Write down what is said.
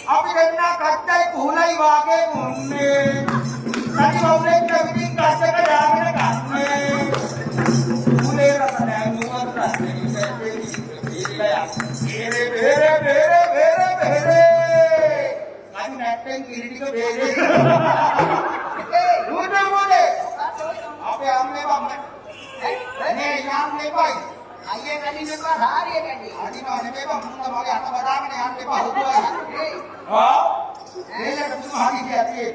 අපි දෙන්න කට්ටයි කුහුලයි වාගේ මුන්නේ සති බවුලෙන් කවිදින් කස්සක දාගෙන ගන්නේ කුලේ රස නැහැ නුවර රස්නේ ඉතිලා බේරේ අනි නැත්තෙන් කිරි ටික බේරේ නුවර මොලේ අපේ අම්මේ බම්මේ නේ යන්නේ බයි අයියේ කඩින්න එපා සාරිය කැඩි. අදිනවා නෙමෙයි බං මුන්න මගේ අත බදාගෙන යන්න එපා හුදුවා. ආ. ඒලට මුතු හරි කියතියේ.